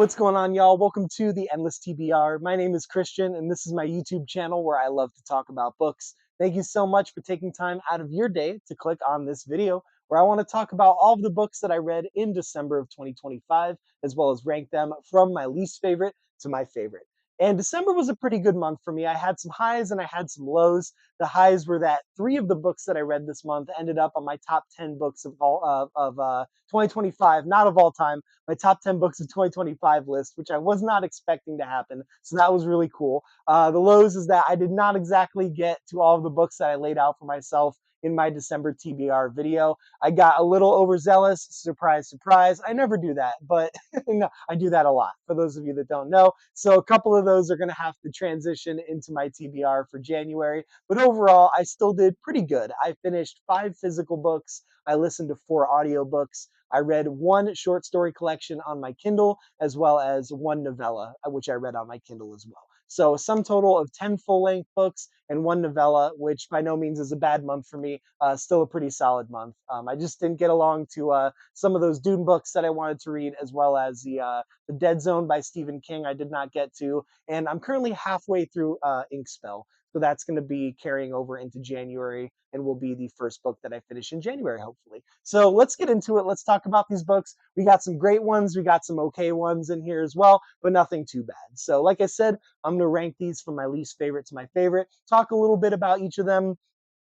What's going on, y'all? Welcome to the Endless TBR. My name is Christian, and this is my YouTube channel where I love to talk about books. Thank you so much for taking time out of your day to click on this video, where I want to talk about all of the books that I read in December of 2025, as well as rank them from my least favorite to my favorite. And December was a pretty good month for me. I had some highs and I had some lows. The highs were that 3 of the books that I read this month ended up on my top 10 books of 2025, not of all time, my top 10 books of 2025 list, which I was not expecting to happen. So that was really cool. The lows is that I did not exactly get to all of the books that I laid out for myself in my December TBR video. I got a little overzealous. Surprise, surprise. I never do that, but no, I do that a lot, for those of you that don't know. So a couple of those are going to have to transition into my TBR for January. But overall, I still did pretty good. I finished 5 physical books. I listened to 4 audiobooks. I read 1 short story collection on my Kindle, as well as 1 novella, which I read on my Kindle as well. So a sum total of 10 full-length books and 1 novella, which by no means is a bad month for me. Still a pretty solid month. I just didn't get along to some of those Dune books that I wanted to read, as well as the Dead Zone by Stephen King I did not get to. And I'm currently halfway through Inkspell. So that's going to be carrying over into January and will be the first book that I finish in January, hopefully. So let's get into it. Let's talk about these books. We got some great ones. We got some okay ones in here as well, but nothing too bad. So like I said, I'm going to rank these from my least favorite to my favorite, talk a little bit about each of them,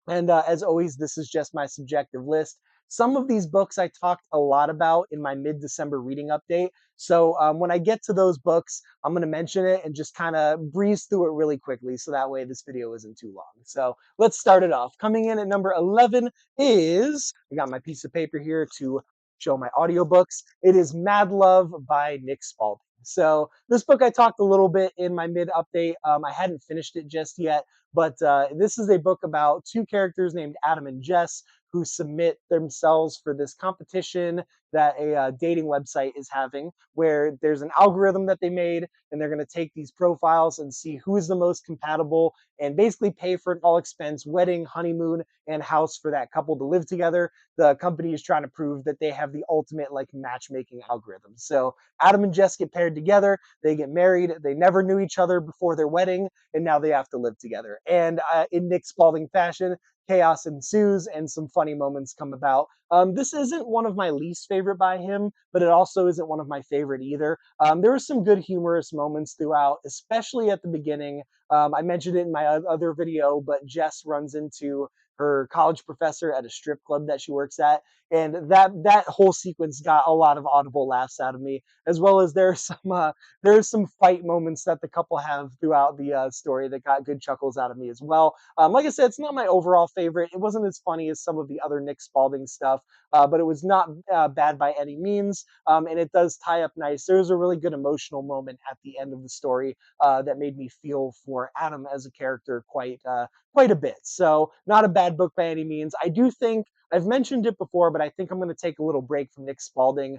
and as always, this is just my subjective list. Some of these books I talked a lot about in my mid-December reading update. So when I get to those books, I'm going to mention it and just kind of breeze through it really quickly. So that way this video isn't too long. So let's start it off. Coming in at number 11 is, I got my piece of paper here to show my audiobooks. It is Mad Love by Nick Spalding. So this book I talked a little bit in my mid update. I hadn't finished it just yet, but this is a book about 2 characters named Adam and Jess who submit themselves for this competition that a dating website is having, where there's an algorithm that they made, and they're going to take these profiles and see who is the most compatible and basically pay for an all expense wedding, honeymoon, and house for that couple to live together. The company is trying to prove that they have the ultimate like matchmaking algorithm. So Adam and Jess get paired together, they get married, they never knew each other before their wedding, and now they have to live together. And in Nick Spalding fashion, chaos ensues and some funny moments come about. This isn't one of my least favorite by him, but it also isn't one of my favorite either. There were some good humorous moments throughout, especially at the beginning. I mentioned it in my other video, but Jess runs into her college professor at a strip club that she works at, and that whole sequence got a lot of audible laughs out of me, as well as there's some fight moments that the couple have throughout the story that got good chuckles out of me as well. Like I said, it's not my overall favorite. It wasn't as funny as some of the other Nick Spalding stuff, but it was not bad by any means, and it does tie up nice. There's a really good emotional moment at the end of the story that made me feel for Adam as a character quite a bit. So not a bad book by any means. I do think I've mentioned it before, but I think I'm going to take a little break from Nick Spalding,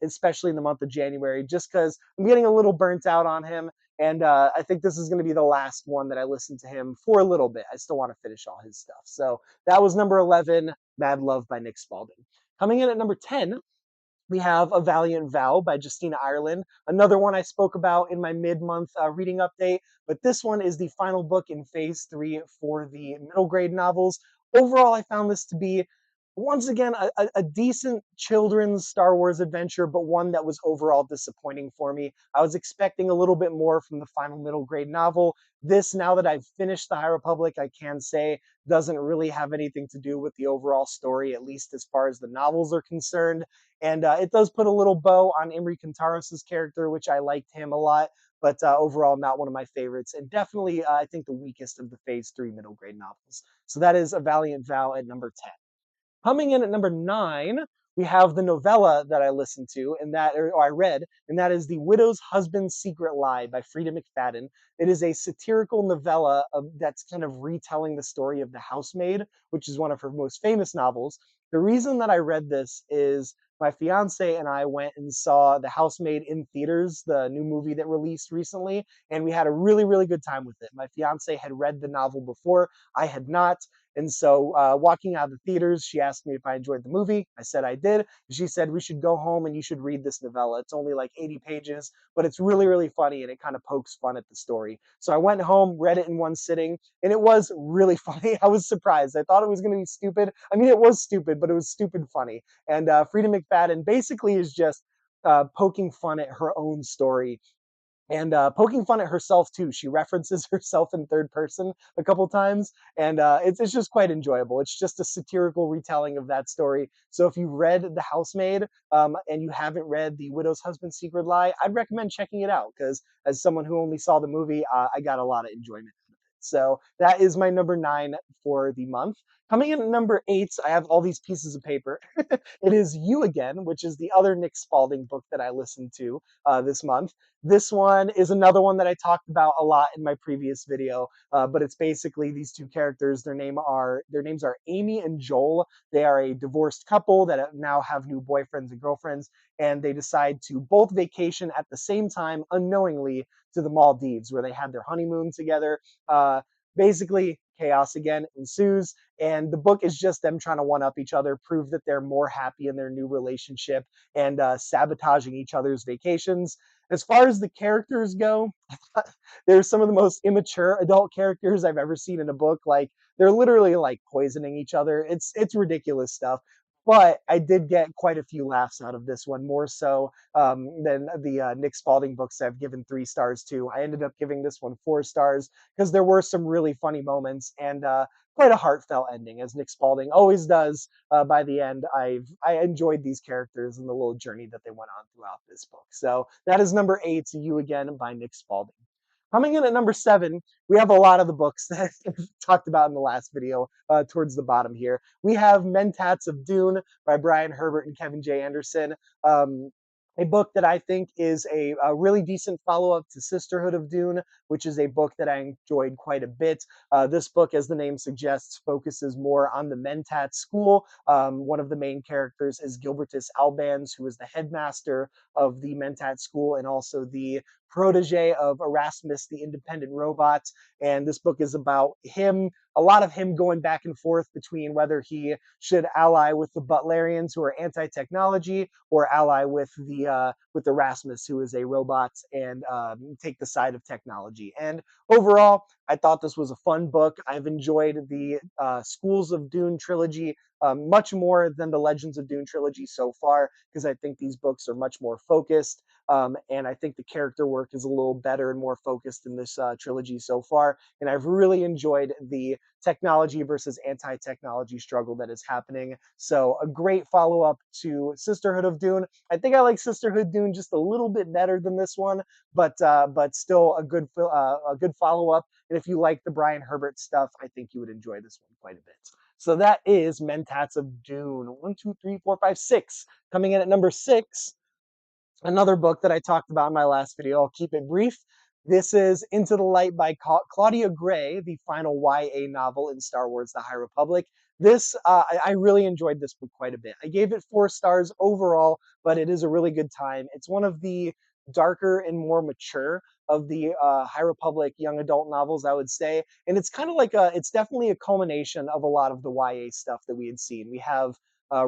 especially in the month of January, just because I'm getting a little burnt out on him. And I think this is going to be the last one that I listen to him for a little bit. I still want to finish all his stuff. So that was number 11, Mad Love by Nick Spalding. Coming in at number 10, we have A Valiant Vow by Justina Ireland, another one I spoke about in my mid-month reading update, but this one is the final book in phase 3 for the middle grade novels. Overall, I found this to be, once again, a decent children's Star Wars adventure, but one that was overall disappointing for me. I was expecting a little bit more from the final middle grade novel. This, now that I've finished The High Republic, I can say doesn't really have anything to do with the overall story, at least as far as the novels are concerned. And it does put a little bow on Imri Kantaros's character, which I liked him a lot, but overall not one of my favorites, and definitely I think the weakest of the phase 3 middle grade novels. So that is A Valiant Vow at number 10. Coming in at number 9, we have the novella that I listened to, and or I read, and that is The Widow's Husband's Secret Lie by Frida McFadden. It is a satirical novella that's kind of retelling the story of The Housemaid, which is one of her most famous novels. The reason that I read this is my fiance and I went and saw The Housemaid in theaters, the new movie that released recently, and we had a really, really good time with it. My fiance had read the novel before, I had not, And so, walking out of the theaters, she asked me if I enjoyed the movie. I said I did. She said, "We should go home and you should read this novella. It's only like 80 pages, but it's really, really funny and it kind of pokes fun at the story." So I went home, read it in one sitting, and it was really funny. I was surprised. I thought it was going to be stupid. I mean, it was stupid, but it was stupid funny. And Frida McFadden basically is just poking fun at her own story and poking fun at herself too. She references herself in third person a couple times, and it's just quite enjoyable. It's just a satirical retelling of that story. So if you read The Housemaid and you haven't read The Widow's Husband's Secret Lie, I'd recommend checking it out because as someone who only saw the movie, I got a lot of enjoyment out of it. So that is my number 9 for the month. Coming in at number 8, I have all these pieces of paper. It is You Again, which is the other Nick Spalding book that I listened to this month. This one is another one that I talked about a lot in my previous video, but it's basically these two characters. Their names are Amy and Joel. They are a divorced couple that now have new boyfriends and girlfriends, and they decide to both vacation at the same time, unknowingly, to the Maldives, where they had their honeymoon together. Uh, Basically, chaos again ensues, and the book is just them trying to one up each other, prove that they're more happy in their new relationship, and sabotaging each other's vacations. As far as the characters go, they're some of the most immature adult characters I've ever seen in a book. Like they're literally like poisoning each other. It's ridiculous stuff. But I did get quite a few laughs out of this one, more so than the Nick Spalding books I've given 3 stars to. I ended up giving this one 4 stars because there were some really funny moments and quite a heartfelt ending, as Nick Spalding always does. By the end, I enjoyed these characters and the little journey that they went on throughout this book. So that is number 8, You Again by Nick Spalding. Coming in at number 7, we have a lot of the books that I've talked about in the last video towards the bottom here. We have Mentats of Dune by Brian Herbert and Kevin J. Anderson. Um, a book that I think is a really decent follow up to Sisterhood of Dune, which is a book that I enjoyed quite a bit. This book, as the name suggests, focuses more on the Mentat school. One of the main characters is Gilbertus Albans, who is the headmaster of the Mentat school and also the protege of Erasmus, the independent robot. And this book is about him, a lot of him going back and forth between whether he should ally with the Butlerians, who are anti-technology, or ally with Erasmus, who is a robot, and take the side of technology. And overall, I thought this was a fun book. I've enjoyed the Schools of Dune trilogy much more than the Legends of Dune trilogy so far, because I think these books are much more focused. And I think the character work is a little better and more focused in this trilogy so far. And I've really enjoyed the technology versus anti technology struggle that is happening. So, a great follow up to Sisterhood of Dune. I think I like Sisterhood Dune just a little bit better than this one, but still a good follow up. And if you like the Brian Herbert stuff, I think you would enjoy this one quite a bit. So that is Mentats of Dune. 1, 2, 3, 4, 5, 6. Coming in at number 6, another book that I talked about in my last video. I'll keep it brief. This is Into the Light by Claudia Gray, the final YA novel in Star Wars: The High Republic. I really enjoyed this book quite a bit. I gave it 4 stars overall, but it is a really good time. It's one of the darker and more mature of the High Republic young adult novels, I would say. And it's kind of like it's definitely a culmination of a lot of the YA stuff that we had seen. We have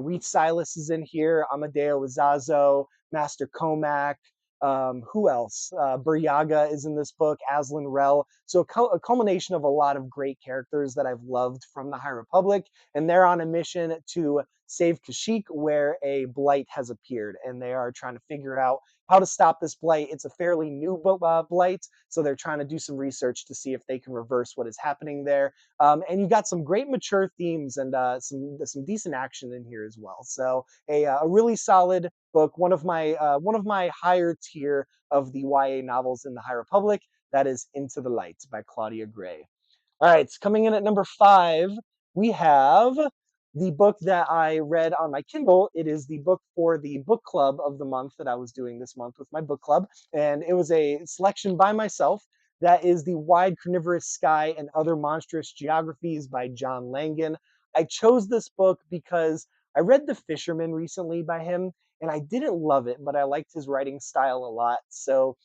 Reed Silas is in here, Amadeo Uzazo, Master Comac. Who else? Buryaga is in this book, Aslan Rel. So a culmination of a lot of great characters that I've loved from the High Republic, and they're on a mission to save Kashyyyk, where a blight has appeared, and they are trying to figure out how to stop this blight. It's a fairly new blight, so they're trying to do some research to see if they can reverse what is happening there. And you got some great mature themes and some decent action in here as well. So a really solid book, one of my higher tier of the YA novels in the High Republic. That is Into the Light by Claudia Gray. All right, coming in at number 5, we have the book that I read on my Kindle. It is the book for the book club of the month that I was doing this month with my book club, and it was a selection by myself. That is The Wide Carnivorous Sky and Other Monstrous Geographies by John Langan. I chose this book because I read The Fisherman recently by him, and I didn't love it, but I liked his writing style a lot. So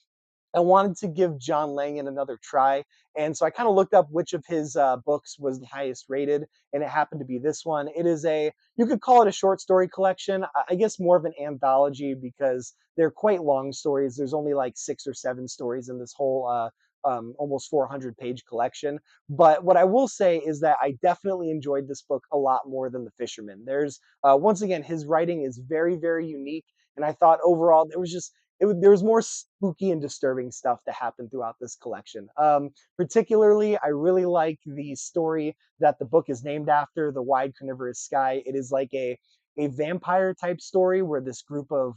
I wanted to give John Langan another try. And so I kind of looked up which of his books was the highest rated, and it happened to be this one. It is you could call it a short story collection. I guess more of an anthology because they're quite long stories. There's only like 6 or 7 stories in this whole almost 400-page collection. But what I will say is that I definitely enjoyed this book a lot more than The Fisherman. There's, once again, his writing is very, very unique. And I thought overall there was just there was more spooky and disturbing stuff that happened throughout this collection. Particularly, I really like the story that the book is named after, The Wide Carnivorous Sky. It is like a vampire type story where this group of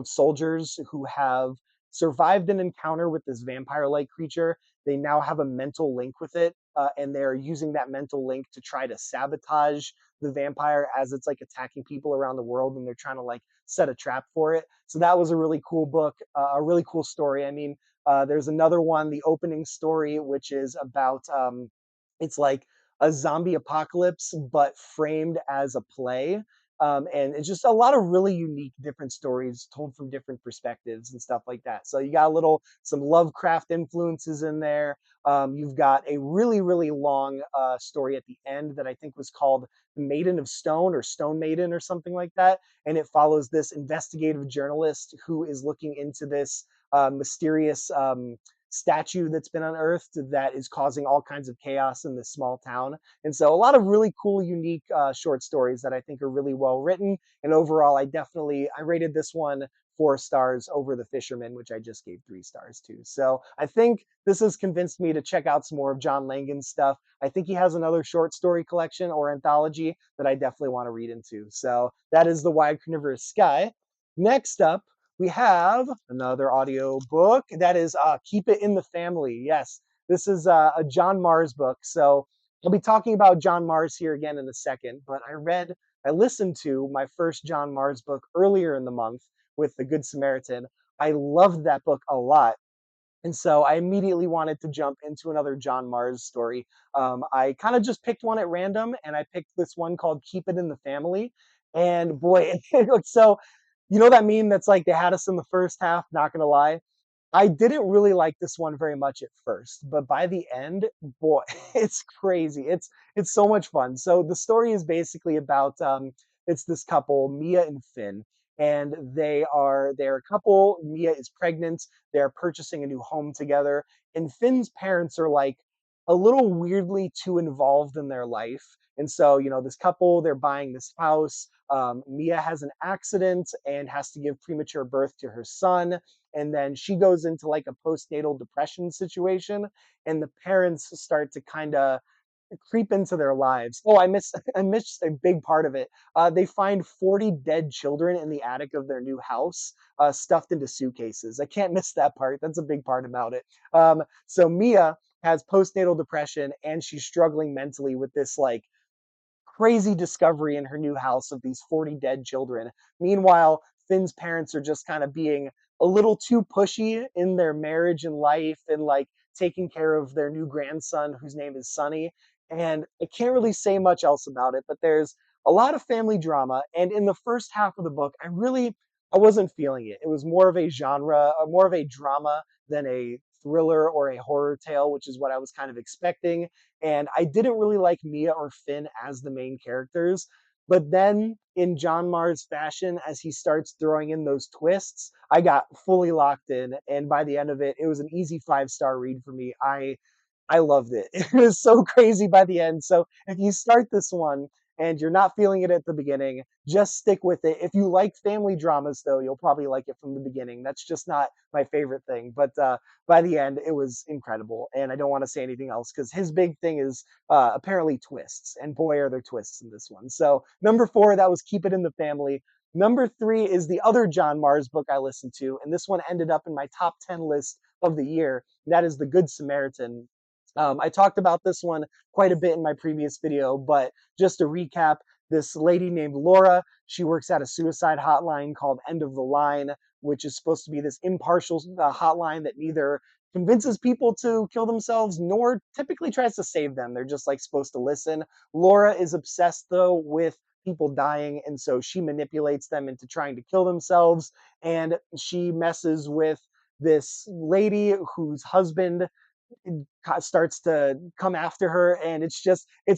soldiers who have survived an encounter with this vampire like creature, they now have a mental link with it, and they're using that mental link to try to sabotage the vampire as it's like attacking people around the world, and they're trying to like set a trap for it. So that was a really cool book, a really cool story. I mean, there's another one, the opening story, which is about it's like a zombie apocalypse, but framed as a play. And it's just a lot of really unique, different stories told from different perspectives and stuff like that. So you got some Lovecraft influences in there. You've got a really, really long story at the end that I think was called The Maiden of Stone or Stone Maiden or something like that. And it follows this investigative journalist who is looking into this mysterious statue that's been unearthed that is causing all kinds of chaos in this small town. And so a lot of really cool, unique short stories that I think are really well written. And overall, I rated this one 4 stars over The Fisherman, which I just gave 3 stars to. So I think this has convinced me to check out some more of John Langan's stuff. I think he has another short story collection or anthology that I definitely want to read into. So that is The Wide Carnivorous Sky. Next up, we have another audio book that is Keep It in the Family. Yes, this is a John Mars book. So I'll be talking about John Mars here again in a second, but I listened to my first John Mars book earlier in the month with The Good Samaritan. I loved that book a lot. And so I immediately wanted to jump into another John Mars story. I kind of just picked one at random, and I picked this one called Keep It in the Family. And boy, so you know that meme that's like they had us in the first half, not gonna lie. I didn't really like this one very much at first, but by the end, boy, it's crazy. It's so much fun. So the story is basically about it's this couple, Mia and Finn, and they're a couple. Mia is pregnant. They're purchasing a new home together, and Finn's parents are like a little weirdly too involved in their life. And so, this couple, they're buying this house. Mia has an accident and has to give premature birth to her son, and then she goes into like a postnatal depression situation, and the parents start to kind of creep into their lives. Oh, I missed a big part of it. They find 40 dead children in the attic of their new house, stuffed into suitcases. I can't miss that part. That's a big part about it. So Mia has postnatal depression, and she's struggling mentally with this like crazy discovery in her new house of these 40 dead children. Meanwhile, Finn's parents are just kind of being a little too pushy in their marriage and life and like taking care of their new grandson whose name is Sonny. And I can't really say much else about it, but there's a lot of family drama. And in the first half of the book, I wasn't feeling it. It was more of a genre, more of a drama than a thriller or a horror tale, which is what I was kind of expecting. And I didn't really like Mia or Finn as the main characters. But then, in John Mars fashion, as he starts throwing in those twists, I got fully locked in. And by the end of it, it was an easy 5 star read for me. I loved it. It was so crazy by the end. So if you start this one and you're not feeling it at the beginning, just stick with it. If you like family dramas, though, you'll probably like it from the beginning. That's just not my favorite thing. But by the end, it was incredible. And I don't want to say anything else because his big thing is apparently twists. And boy, are there twists in this one. So number 4, that was Keep It in the Family. Number 3 is the other John Mars book I listened to. And this one ended up in my top 10 list of the year. That is The Good Samaritan. I talked about this one quite a bit in my previous video, but just to recap, this lady named Laura, she works at a suicide hotline called End of the Line, which is supposed to be this impartial hotline that neither convinces people to kill themselves nor typically tries to save them. They're just like supposed to listen. Laura is obsessed though with people dying, and so she manipulates them into trying to kill themselves, and she messes with this lady whose husband starts to come after her, and it's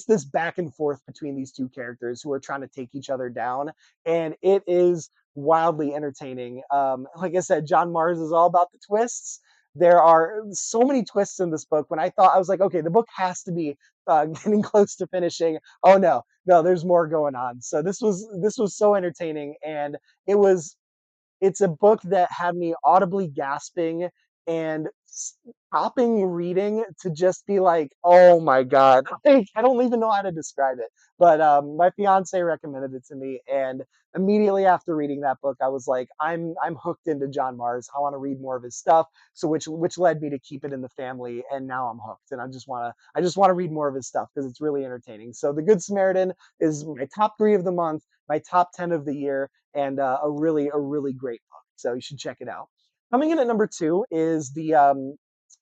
this back and forth between these two characters who are trying to take each other down, and it is wildly entertaining. Like I said, John Mars is all about the twists. There are so many twists in this book. When I thought, I was like, okay, the book has to be getting close to finishing. Oh no, no, there's more going on. So this was so entertaining, and it was it's a book that had me audibly gasping and stopping reading to just be like, "Oh my god!" Like, I don't even know how to describe it. But my fiance recommended it to me, and immediately after reading that book, I was like, "I'm hooked into John Mars. I want to read more of his stuff." So which led me to keep it in the family, and now I'm hooked, and I just want to read more of his stuff because it's really entertaining. So The Good Samaritan is my top 3 of the month, my top 10 of the year, and a really great book. So you should check it out. Coming in at number 2 is the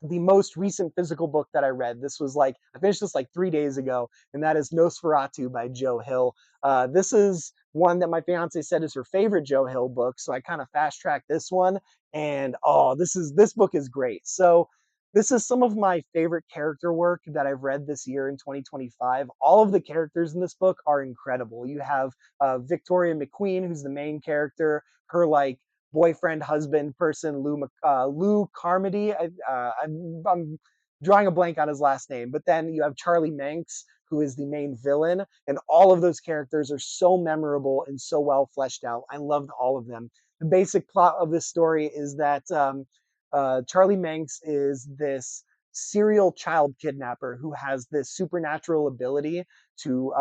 most recent physical book that I read. This was like I finished this like 3 days ago, and that is Nosferatu by Joe Hill. This is one that my fiance said is her favorite Joe Hill book, so I kind of fast tracked this one, and oh, this book is great. So this is some of my favorite character work that I've read this year in 2025. All of the characters in this book are incredible. You have Victoria McQueen, who's the main character, her like boyfriend, husband person, Lou Carmody. I'm drawing a blank on his last name, but then you have Charlie Manx, who is the main villain, and all of those characters are so memorable and so well fleshed out. I loved all of them. The basic plot of this story is that Charlie Manx is this serial child kidnapper who has this supernatural ability to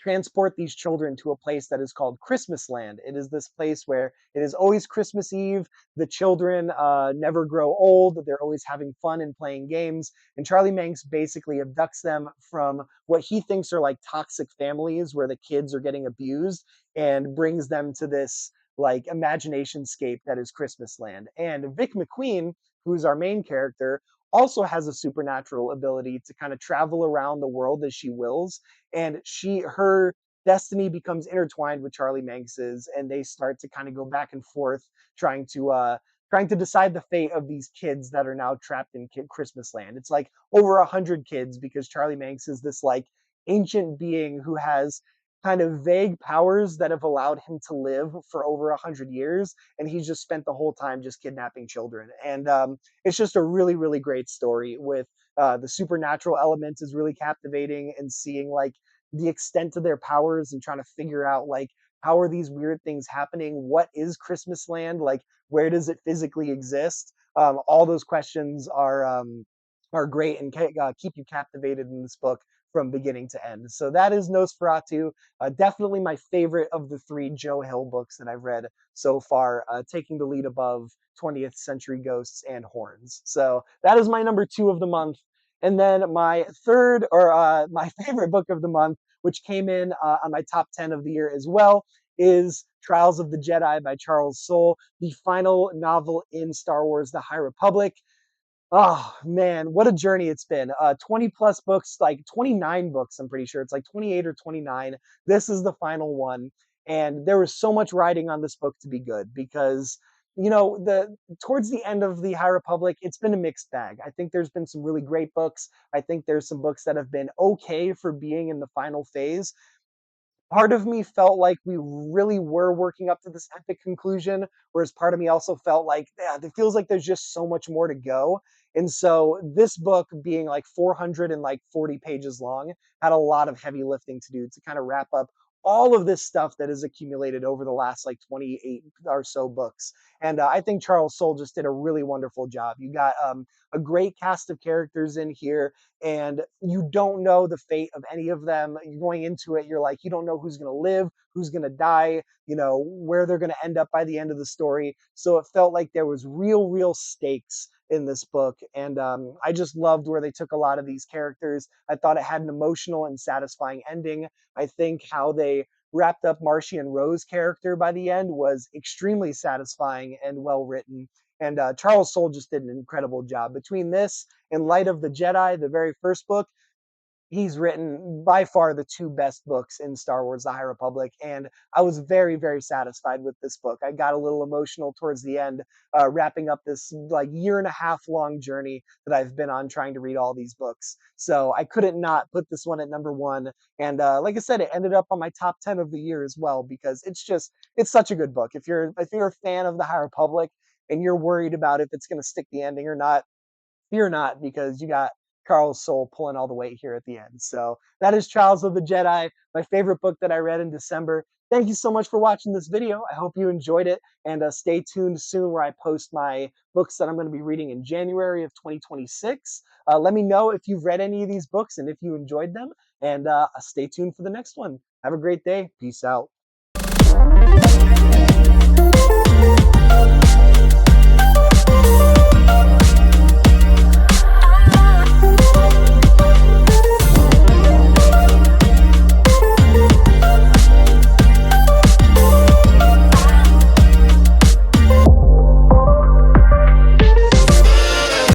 transport these children to a place that is called Christmas Land. It is this place where it is always Christmas Eve. The children never grow old. They're always having fun and playing games. And Charlie Manx basically abducts them from what he thinks are like toxic families where the kids are getting abused and brings them to this like imagination scape that is Christmas Land. And Vic McQueen, who's our main character, also has a supernatural ability to kind of travel around the world as she wills, and her destiny becomes intertwined with Charlie Manx's, and they start to kind of go back and forth trying to decide the fate of these kids that are now trapped in Christmas Land. It's like over 100 kids because Charlie Manx is this like ancient being who has kind of vague powers that have allowed him to live for over 100 years, and he's just spent the whole time just kidnapping children. And it's just a really great story with the supernatural elements is really captivating, and seeing like the extent of their powers and trying to figure out like how are these weird things happening, what is Christmas Land, like where does it physically exist. All those questions are great and keep you captivated in this book from beginning to end. So that is Nosferatu, definitely my favorite of the 3 Joe Hill books that I've read so far, taking the lead above 20th Century Ghosts and Horns. So that is my number 2 of the month. And then my third, or my favorite book of the month, which came in on my top 10 of the year as well, is Trials of the Jedi by Charles Soule, the final novel in Star Wars The High Republic. Oh man, what a journey it's been. 20 plus books, like 29 books, I'm pretty sure. It's like 28 or 29. This is the final one. And there was so much writing on this book to be good because, the towards the end of the High Republic, it's been a mixed bag. I think there's been some really great books. I think there's some books that have been okay for being in the final phase. Part of me felt like we really were working up to this epic conclusion, whereas part of me also felt like, yeah, it feels like there's just so much more to go. And so this book being like 440 pages long had a lot of heavy lifting to do to kind of wrap up all of this stuff that has accumulated over the last like 28 or so books. And I think Charles Soule just did a really wonderful job. You got a great cast of characters in here, and you don't know the fate of any of them. You're going into it, you're like, you don't know who's going to live, who's going to die, where they're going to end up by the end of the story. So it felt like there was real stakes in this book. And I just loved where they took a lot of these characters. I thought it had an emotional and satisfying ending. I think how they wrapped up Marcian Ro's character by the end was extremely satisfying and well written. And Charles Soule just did an incredible job. Between this and Light of the Jedi, the very first book, he's written by far the two best books in Star Wars: The High Republic, and I was very, very satisfied with this book. I got a little emotional towards the end, wrapping up this like year and a half long journey that I've been on trying to read all these books. So I couldn't not put this one at number one. And like I said, it ended up on my top 10 of the year as well because it's such a good book. If you're a fan of The High Republic and you're worried about if it's going to stick the ending or not, fear not, because you got Carl's soul pulling all the weight here at the end. So that is Trials of the Jedi, my favorite book that I read in December. Thank you so much for watching this video. I hope you enjoyed it, and stay tuned soon where I post my books that I'm going to be reading in January of 2026. Let me know if you've read any of these books and if you enjoyed them, and stay tuned for the next one. Have a great day. Peace out.